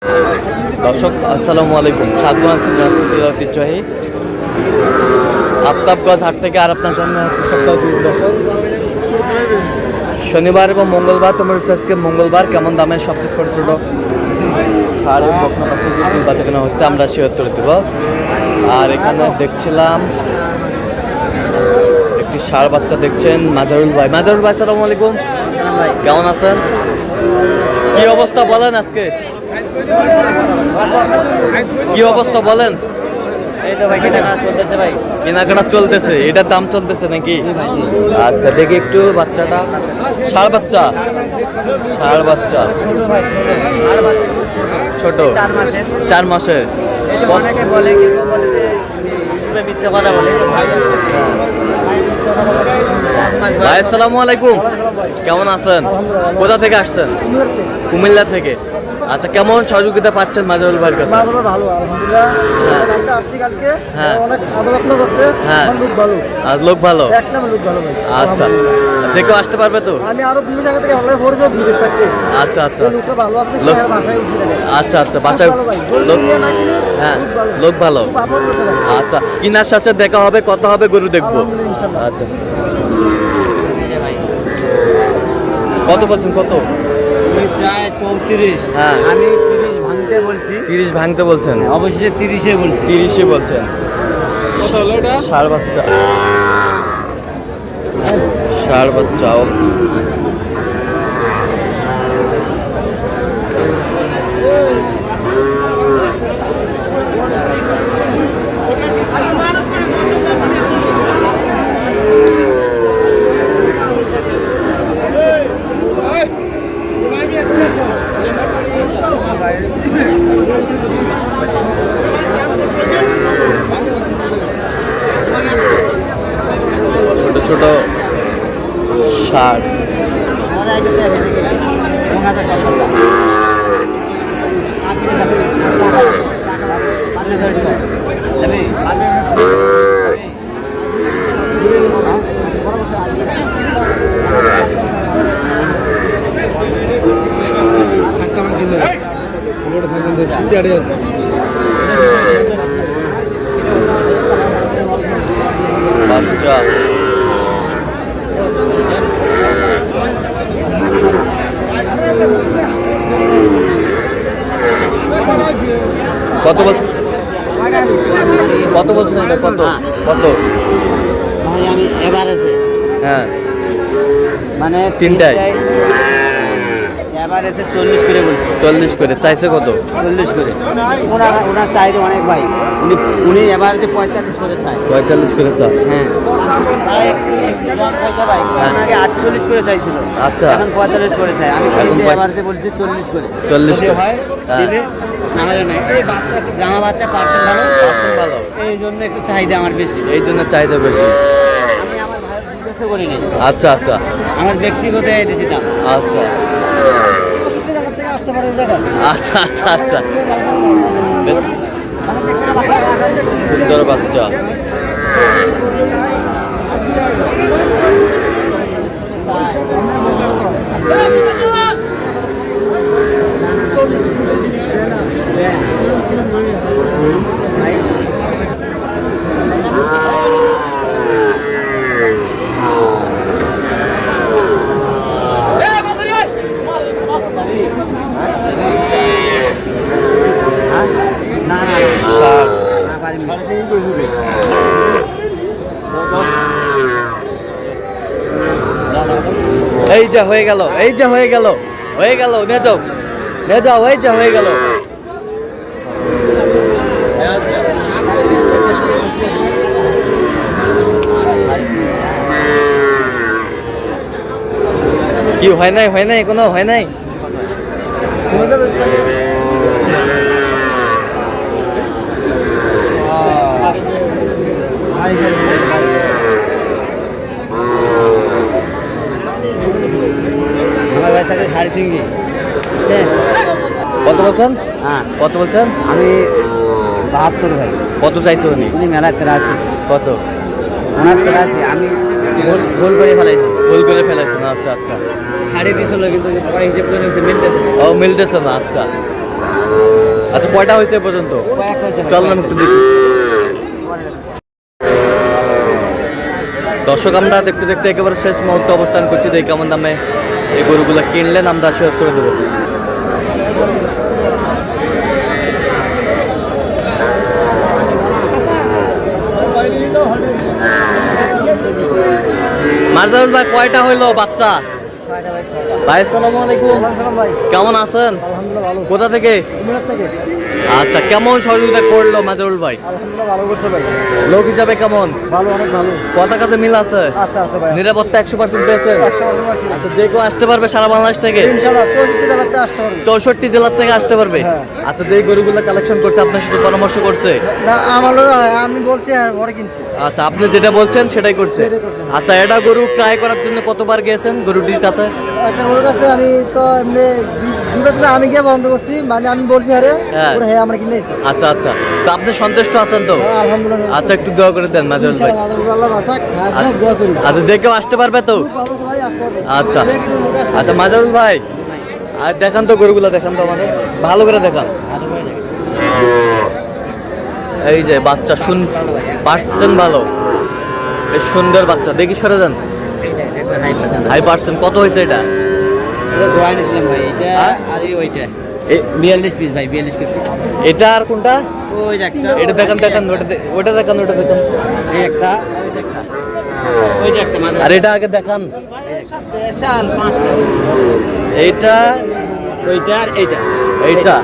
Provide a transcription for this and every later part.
দর্শক আসসালামু আলাইকুম, স্বাগত আছি রাজনীতির ঐতিহ্যবাহী আফতাবগঞ্জ হাট থেকে। আর আপনার জন্য সপ্তাহ দর্শক শনিবার এবং মঙ্গলবার, তোমার আজকে মঙ্গলবার কেমন দামের সবচেয়ে ছোটো ছোটো সাড়ে বকনাবাসী বাচ্চা কেনা হচ্ছে, আমরা শেয়ার করে দেব। আর এখানে দেখছিলাম একটি ষাঁড় বাচ্চা দেখছেন মাজারুল ভাই। মাজারুল ভাই আসসালামু আলাইকুম, কেমন আছেন? কি অবস্থা বলেন আজকে, কি অবস্থা বলেন? কেনাকাটা চলতেছে, এটার দাম চলতেছে নাকি? আচ্ছা দেখি একটু বাচ্চাটা। ষাঁড় বাচ্চা, ষাঁড় বাচ্চা ছোট, 4 মাসের। ভাই আসসালামু আলাইকুম, কেমন আছেন? কোথা থেকে আসছেন? কুমিল্লা থেকে। আচ্ছা, কেমন সহযোগিতা পাচ্ছেন মাজারুল ভাইয়ের কাছে? ভালো আলহামদুলিল্লাহ। হ্যাঁ, অনেক আদর যত্ন করছে। হ্যাঁ, লোক ভালো, আর লোক ভালো। এক নাম্বার লোক ভালো ভাই। আচ্ছা, যে কেউ আসতে পারবে তো? আমি আরো 2 মাস আগে থেকে অনলাইন ফোরে যাব বিদেশ থাকতে। আচ্ছা আচ্ছা, লোকটা ভালো আছে দেখি আর বাসায় উঠছি না। আচ্ছা আচ্ছা, বাসায় লোক নিয়ে না কিনে হ্যাঁ, লোক ভালো, লোক ভালো। খুব আপন করছে ভাই। আচ্ছা, কিনার সাথে দেখা হবে, কত হবে গরু দেখবো। আলহামদুলিল্লাহ ইনশাআল্লাহ। আচ্ছা, কত বলছেন? কত? চায় 34, হ্যাঁ, আমি 30 ভাঙতে বলছি। 30 ভাঙতে বলছেন? অবশেষে 30 বলছি। 30 বলছেন। কত হলো এটা? ষাঁড় বাচ্চা, ষাঁড় বাচ্চা। ছোট ছোট ষাঁড়। বাচ্চা কত কত বলছেন এটা? কত কত? আমি এবার আছে, হ্যাঁ, মানে তিনটায় এবার আছে 40 করে বলছে। 40 করে চাইছে। কত? 40 করে। ওনার চাইতে অনেক ভাই, উনি এবার যে 45 করে চায়। 45 করে চা। হ্যাঁ, আগে 48 করে চাইছিল। আচ্ছা, এখন 45 করে চাই। আমি এবার যে বলছি 40 করে। 40 করে হয় দিলে, নাহলে নাই। এই বাচ্চা জামা বাচ্চা পার্সেন্ট ভালো, ভালো, এই জন্য একটু চাহিদা আমার বেশি। এই জন্য চাহিদা বেশি। আমি আমার ভাইয়ের জিজ্ঞাসা করি নাই। আচ্ছা আচ্ছা, আমার ব্যক্তিগত দিয়েছি দাম। আচ্ছা থেকে আসতে পারে জায়গা। আচ্ছা আচ্ছা আচ্ছা, বেশ সুন্দর বাচ্চা। এই যা হয়ে গেল, এই যা হয়ে গেল, হয়ে গেল। নিয়ে যাও, নিয়ে যাও, এই যা হয়ে গেল। কি হয় নাই? হয় নাই, কোনো হয় নাই। আমার ভাইয়ের সাথে শাড়ি সিঙ্গি। কত বলছেন? হ্যাঁ, কত বলছেন? আমি 72 ভাই। কত চাইছে উনি? উনি মেলা 83। কত? ওনার 83। আমি গোল করে ফেলাইছি। গোল করে ফেলাইছেন? আচ্ছা আচ্ছা, শাড়ি দিয়েছিল কিন্তু পরে হিসেব করে মিলতেছে না। ও মিলতেছে না, আচ্ছা। আচ্ছা কয়টা হয়েছে এ পর্যন্ত? কয়েক হয়েছে ভাই। চল না একটু দেখি। দর্শক আমরা দেখতে দেখতে একেবারে শেষ মুহূর্তে অবস্থান করছি, দেখি কেমন দামে এই গরুগুলো কিনলেন আমরা শেয়ার করে দেবো। মাজারুল ভাই কয়টা হইলো বাচ্চা? ভাই আসসালামু আলাইকুম, কেমন আছেন? আলহামদুলিল্লাহ ভালো। কোথা থেকে? কুমিল্লা থেকে। আচ্ছা কেমন সহযোগিতা করলো মাজারুল ভাই? আলহামদুলিল্লাহ ভালো করছে ভাই। লোক হিসাবে কেমন? ভালো, অনেক ভালো। কথা কাজে মিল আছে? আচ্ছা আচ্ছা ভাই। নিরাপত্তা 100% পেয়েছেন? 100% আচ্ছা যে কেউ আসতে পারবে সারা বাংলাদেশ থেকে? ইনশাআল্লাহ 64 জেলাতে আসতে পারবে। 64 জেলার থেকে আসতে পারবে? হ্যাঁ। আচ্ছা যে গরুগুলো কালেকশন করছে আপনার সাথে পরামর্শ করছে? না আমারও আমি বলছি আর পরে কিনছি। আচ্ছা আপনি যেটা বলছেন সেটাই করছে? সেটাই করছে। আচ্ছা এটা গরু ক্রয় করার জন্য কতবার গিয়েছেন গরুটির কাছে? একটা ওর কাছে আমি তো এমনি দুটো দিন আমি গিয়ে বন্ধ করছি, মানে আমি বলছি আরে হ্যাঁ। ওরা হ্যাঁ আমরা কিনে নিয়েছি। আচ্ছা আচ্ছা তো আপনি সন্তুষ্ট আছেন তো? আলহামদুলিল্লাহ। আচ্ছা একটু দোয়া করে দেন মাজারুল ভাই। ইনশাআল্লাহ আল্লাহ বাঁচাক, হ্যাঁ দোয়া করি। আচ্ছা যে কেউ আসতে পারবে তো? খুব ভালো আছে ভাই, আসতে পারবে। আচ্ছা অনেক লোক আসতে আচ্ছা পারবে। মাজারুল ভাই আর দেখান তো গরুগুলো, দেখান তো আমাদের ভালো করে দেখান। এই যে বাচ্চা শুন পার্সেন্ট ভালো, বেশ সুন্দর বাচ্চা, দেখি সরে দেন। হাই পার্সেন্ট কত হয়েছে এটা? এটা ধোয়া এনেছিলাম ভাই, এটা হ্যাঁ? আর ওইটা এ- 42 পিস ভাই, 42 পিস। এটা আর কোনটা? ওই যে একটা, এটা দেখান দেখান, ওটা দেখান, ওটা দেখান। এই একটা, ওই যে একটা মাঝে। আর এটা আগে দেখান। দেশাল পাঁচটা, এইটা ওইটা আর এইটা। এইটা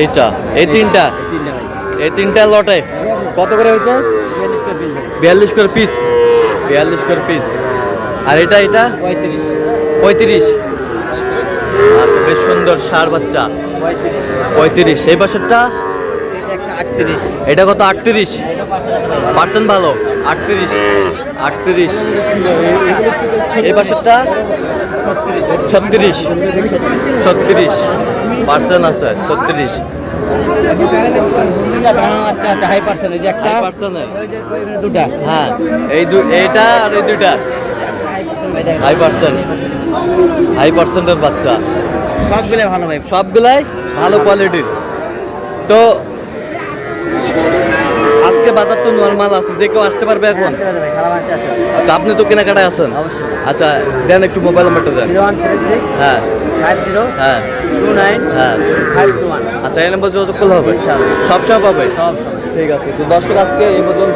এইটা এই তিনটা, এই তিনটা ভাই। এই তিনটা লটে কত করে হয়েছে? 42 করে পিস ভাই। 42 করে পিস। আর এটা এটা 35 35। আচ্ছা বেশ সুন্দর ষাঁড় বাচ্চা 35। এই বছরটা এই যে একটা 38। এটা কত? 38 পার্সেন্ট ভালো, 38 38। এই বছরটা 36 36 পার্সেন্ট আছে 36 আচ্ছা আচ্ছা, হাই পার্সেন্ট। এই যে একটা পার্সেন্টের। ওই যে ওইখানে দুটা হ্যাঁ এইটা আর এই দুইটা হাই পার্সেন্ট, হাই পার্সেন্টের বাচ্চা সবগুলো ভালো ভাই। সবগুলাই ভালো কোয়ালিটির। তো আজকে বাজার তো নর্মাল আছে, যে কেউ আসতে পারবে এখন? আসতে পারবে ভাই, খারাপ আসতে আসতে পারবে। তো আপনি তো কেনাকাটায় আছেন? অবশ্যই। আচ্ছা দেন একটু মোবাইল নাম্বারটা দেন। 0176 হ্যাঁ 50 হ্যাঁ 29 হ্যাঁ 521। আচ্ছা এই নাম্বার যোগাযোগ করলে হবে? ইনশাআল্লাহ। সবসময় পাবে? সব সময়। ঠিক আছে। তো দর্শক আজকে এই পর্যন্ত,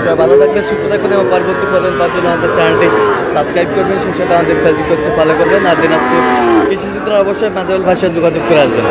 সবাই ভালো থাকবেন, সুস্থ থাকবেন এবং পরবর্তী পর্যন্ত পাওয়ার জন্য আমাদের চ্যানেলটি সাবস্ক্রাইব করবেন, সেই সাথে আমাদের ফেসবুক পেজটি ফলো করবেন। আর দিনাজপুর কৃষি চিত্র অবশ্যই মাজারুল ভাইয়ের সাথে যোগাযোগ করে আসবেন।